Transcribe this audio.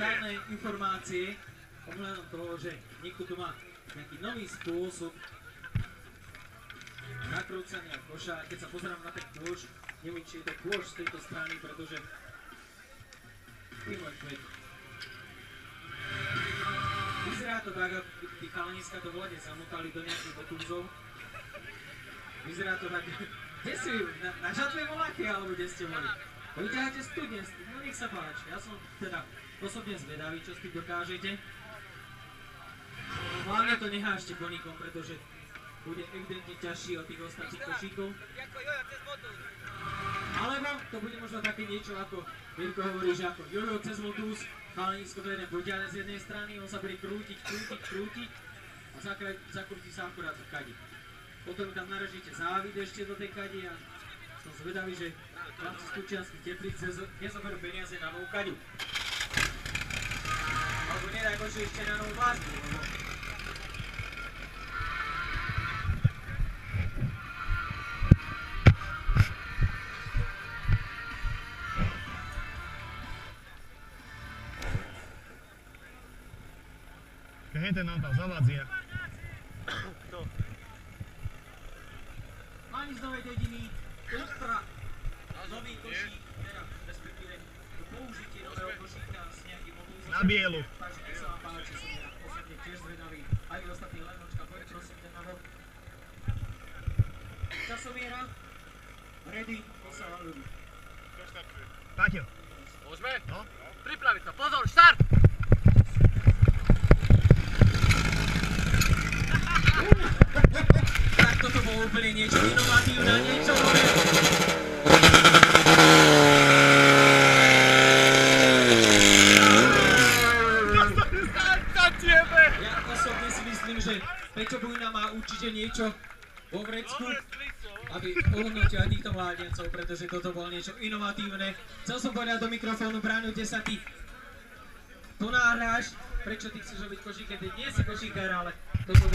tajné informácie ohľadom toho, že niekto tu má nejaký nový spôsob nakrúcania koša. Keď sa pozerám na ten kôš, neviem, či je to kôš z tejto strany, pretože vyzerá to tak, ako tí chalaniska to vode zamotali do nejakých otúzov. Vyzerá to tak, kde si, na žatvej Moláchy, alebo kde ste boli? Vyťahajte studne, no nech sa páči. Ja som teda osobne zvedavý, čo s tým dokážete. Hlavne to nehážte koníkom, pretože bude evidentne ťažší od tých ostatných košíkov. Alebo to bude možno také niečo, ako Mirko hovorí, že ako jojo cez motus, chalanisko to jeden poťahne z jednej strany, on sa bude krútiť a zakrúti sa akurát v kadi. Potom tam naražíte závid ešte do tej kadi a som zvedavý, že chlapci z Tučianskych Teplíc nezoberú peniaze na novú kadiu. Alebo nedaj Bože ešte na novú vlásku. Henten nám tam zavadzia. Kto? Páni z Novej dediny, ultra nový košík, teda respektíve použitie nového košíka s nejakým obúzom. Na bielu. Takže keď sa vám páči, som ja osobne tiež zvedavý. Aj vy ostatní Lenočka, poď prosím ten nahod. Časomiera, ready, to sa vám ľúbi. Paťo. Môžeme? No. Pripraviť sa, pozor, štart! Tak toto bolo úplne niečo inovatívne, niečo nové. Ja osobne si myslím, že Peťo Bujna má určite niečo vo vrecku, aby ohodnotil aj týchto mládencov, pretože toto bolo niečo inovatívne. Chcel som povedať do mikrofónu, Braňo, kde sa ty ponáhľaš, prečo ty chceš robiť košík, keď nie si košíkár, ale toto